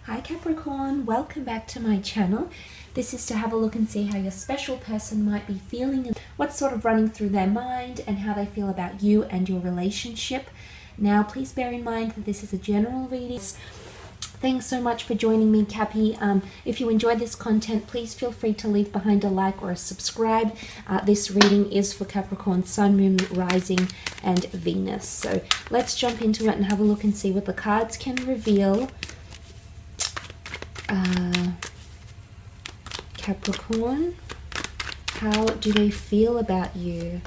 Hi Capricorn, welcome back to my channel. This is to have a look and see how your special person might be feeling and what's sort of running through their mind and how they feel about you and your relationship. Now please bear in mind that this is a general reading. Thanks so much for joining me, Cappy. If you enjoyed this content, please feel free to leave behind a like or a subscribe. This reading is for Capricorn, Sun, Moon, Rising, and Venus. So let's jump into it and have a look and see what the cards can reveal. Capricorn, how do they feel about you?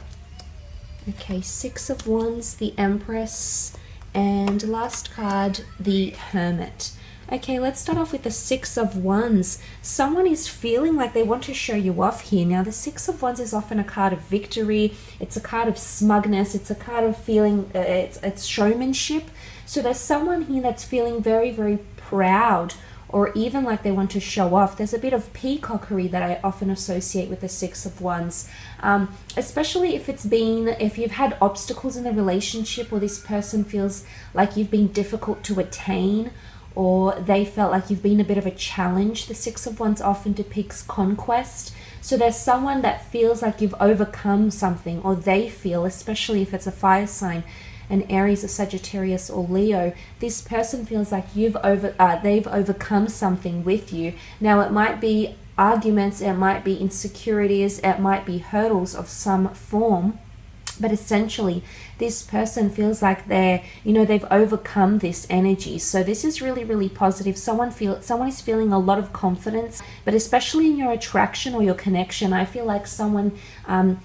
Okay, Six of Wands, the Empress, and last card, the Hermit. Okay, let's start off with the Six of Wands. Someone is feeling like they want to show you off here. Now, the Six of Wands is often a card of victory. It's a card of smugness. It's a card of feeling, it's showmanship. So there's someone here that's feeling very, very proud, or even like they want to show off. There's a bit of peacockery that I often associate with the Six of Wands, especially if you've had obstacles in the relationship, or this person feels like you've been difficult to attain, or they felt like you've been a bit of a challenge. The Six of Wands often depicts conquest. So there's someone that feels like you've overcome something, or they feel, especially if it's a fire sign, an Aries, a Sagittarius, or Leo, this person feels like they've overcome something with you. Now, it might be arguments, it might be insecurities, it might be hurdles of some form, but essentially this person feels like they've overcome this energy. So this is really, really positive. Someone is feeling a lot of confidence, but especially in your attraction or your connection. I feel like someone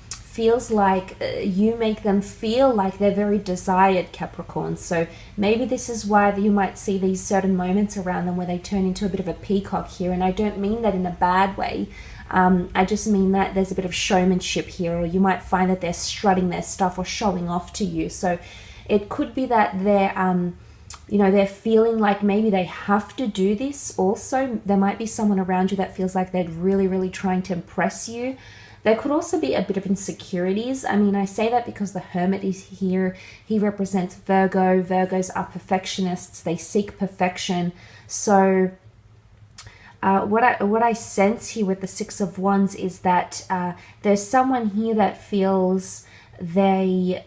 feels like you make them feel like they're very desired, Capricorn. So maybe this is why you might see these certain moments around them where they turn into a bit of a peacock here. And I don't mean that in a bad way. I just mean that there's a bit of showmanship here, or you might find that they're strutting their stuff or showing off to you. So it could be that they're feeling like maybe they have to do this. Also, there might be someone around you that feels like they're really, really trying to impress you. There could also be a bit of insecurities. I mean, I say that because the Hermit is here. He represents Virgo. Virgos are perfectionists. They seek perfection. So what I sense here with the Six of Wands is that there's someone here that feels they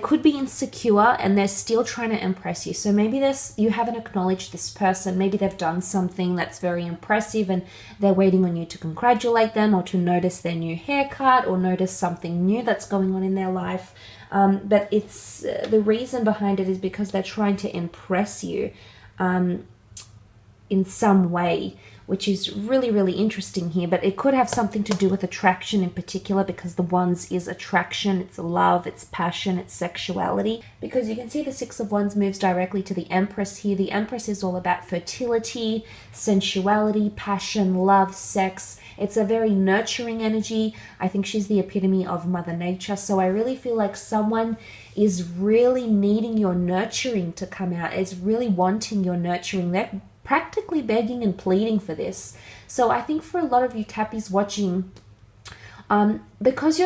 could be insecure and they're still trying to impress you. So maybe you haven't acknowledged this person. Maybe they've done something that's very impressive and they're waiting on you to congratulate them, or to notice their new haircut, or notice something new that's going on in their life. But it's the reason behind it is because they're trying to impress you in some way, which is really, really interesting here. But it could have something to do with attraction in particular, because the Wands is attraction, it's love, it's passion, it's sexuality. Because you can see the Six of Wands moves directly to the Empress here. The Empress is all about fertility, sensuality, passion, love, sex. It's a very nurturing energy. I think she's the epitome of Mother Nature. So I really feel like someone is really needing your nurturing to come out, is really wanting your nurturing. They're practically begging and pleading for this. So I think for a lot of you Cappies watching, because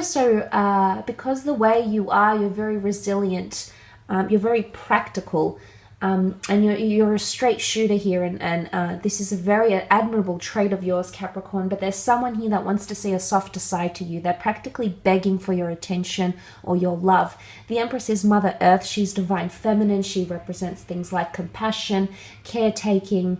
because the way you are, you're very resilient, you're very practical, and you're a straight shooter here, and this is a very admirable trait of yours, Capricorn. But there's someone here that wants to see a softer side to you. They're practically begging for your attention or your love. The Empress is Mother Earth. She's divine feminine. She represents things like compassion, caretaking,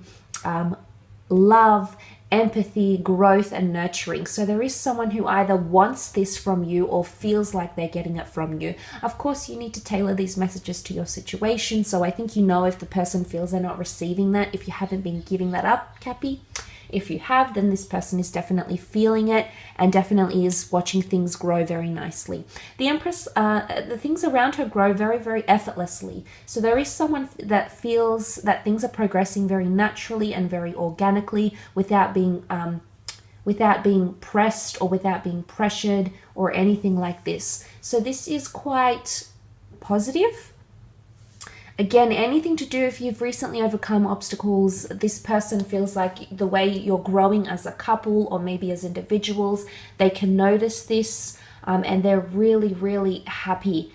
love, empathy, growth, and nurturing. So there is someone who either wants this from you or feels like they're getting it from you. Of course, you need to tailor these messages to your situation. So I think you know if the person feels they're not receiving that, if you haven't been giving that up, Cappy. If you have, then this person is definitely feeling it and definitely is watching things grow very nicely. The Empress, the things around her grow very, very effortlessly. So there is someone that feels that things are progressing very naturally and very organically, without being pressed or without being pressured or anything like this. So this is quite positive. Again, anything to do if you've recently overcome obstacles, this person feels like the way you're growing as a couple or maybe as individuals, they can notice this, and they're really, really happy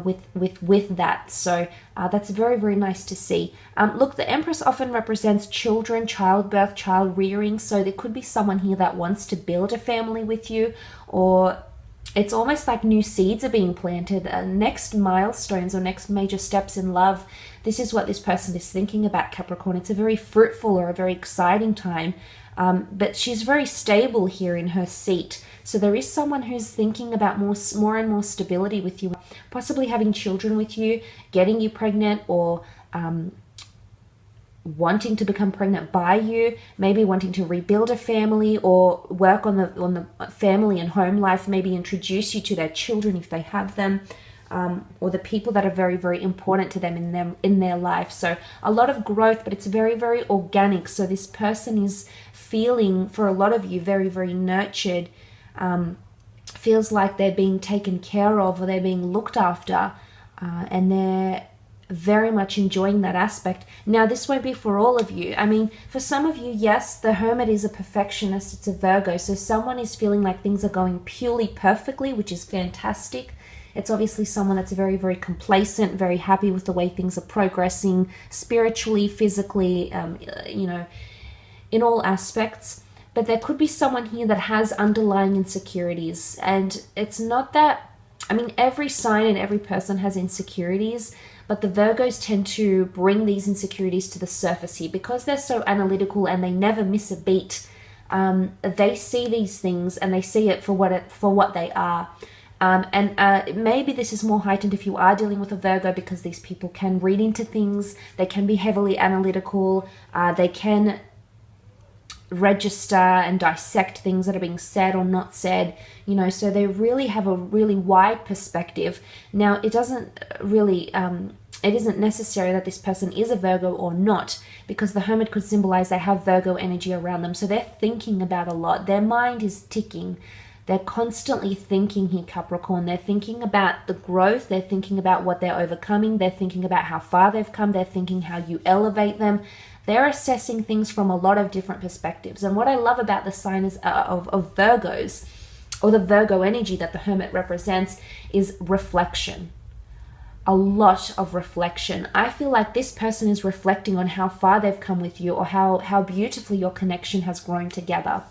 with that. So that's very, very nice to see. Look, the Empress often represents children, childbirth, child rearing. So there could be someone here that wants to build a family with you, or it's almost like new seeds are being planted, next milestones or next major steps in love. This is what this person is thinking about, Capricorn. It's a very fruitful or a very exciting time, but she's very stable here in her seat. So there is someone who's thinking about more and more stability with you, possibly having children with you, getting you pregnant, or wanting to become pregnant by you, maybe wanting to rebuild a family or work on the family and home life, maybe introduce you to their children if they have them, or the people that are very, very important to them in their life. So a lot of growth, but it's very, very organic. So this person is feeling, for a lot of you, very, very nurtured, feels like they're being taken care of or they're being looked after, and they're very much enjoying that aspect. Now, this won't be for all of you. I mean, for some of you, yes, the Hermit is a perfectionist. It's a Virgo. So someone is feeling like things are going purely perfectly, which is fantastic. It's obviously someone that's very, very complacent, very happy with the way things are progressing spiritually, physically, you know, in all aspects. But there could be someone here that has underlying insecurities. And it's not that, I mean, every sign and every person has insecurities, but the Virgos tend to bring these insecurities to the surface here because they're so analytical and they never miss a beat. They see these things and they see it for what they are. Maybe this is more heightened if you are dealing with a Virgo, because these people can read into things. They can be heavily analytical. They can register and dissect things that are being said or not said, you know, so they really have a really wide perspective. Now, it doesn't really, it isn't necessary that this person is a Virgo or not, because the Hermit could symbolize they have Virgo energy around them. So they're thinking about a lot. Their mind is ticking. They're constantly thinking here, Capricorn. They're thinking about the growth. They're thinking about what they're overcoming. They're thinking about how far they've come. They're thinking how you elevate them. They're assessing things from a lot of different perspectives. And what I love about the sign of Virgos, or the Virgo energy that the Hermit represents, is reflection. A lot of reflection. I feel like this person is reflecting on how far they've come with you, or how beautifully your connection has grown together.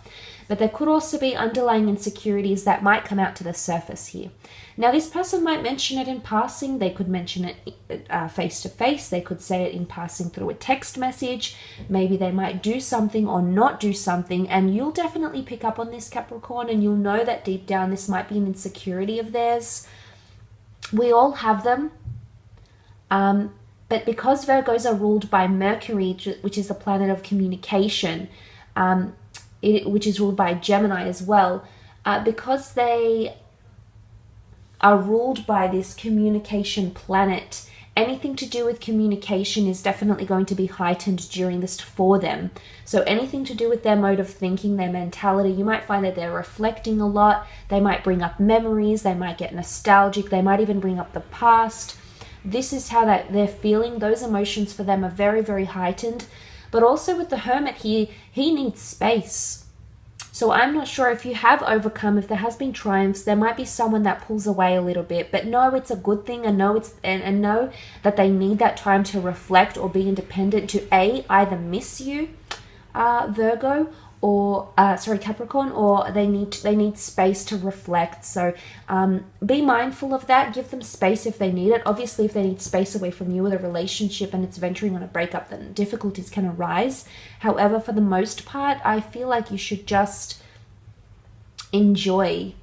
But there could also be underlying insecurities that might come out to the surface here. Now, this person might mention it in passing. They could mention it face to face. They could say it in passing through a text message. Maybe they might do something or not do something, and you'll definitely pick up on this, Capricorn, and you'll know that deep down this might be an insecurity of theirs. We all have them. But because Virgos are ruled by Mercury, which is the planet of communication, which is ruled by Gemini as well, because they are ruled by this communication planet, anything to do with communication is definitely going to be heightened during this for them. So anything to do with their mode of thinking, their mentality, you might find that they're reflecting a lot. They might bring up memories. They might get nostalgic. They might even bring up the past. This is how they're feeling. Those emotions for them are very, very heightened. But also with the Hermit here, he needs space. So I'm not sure if you have overcome, if there has been triumphs, there might be someone that pulls away a little bit. But no, it's a good thing, and know that they need that time to reflect or be independent to either miss you, Virgo, or Capricorn, or they need space to reflect. So be mindful of that. Give them space if they need it. Obviously, if they need space away from you with a relationship and it's venturing on a breakup, then difficulties can arise. However, for the most part, I feel like you should just enjoy.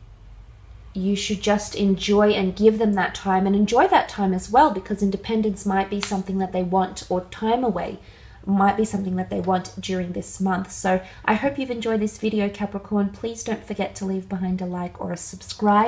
You should just enjoy and give them that time, and enjoy that time as well, because independence might be something that they want, or time away might be something that they want during this month. So I hope you've enjoyed this video, Capricorn. Please don't forget to leave behind a like or a subscribe.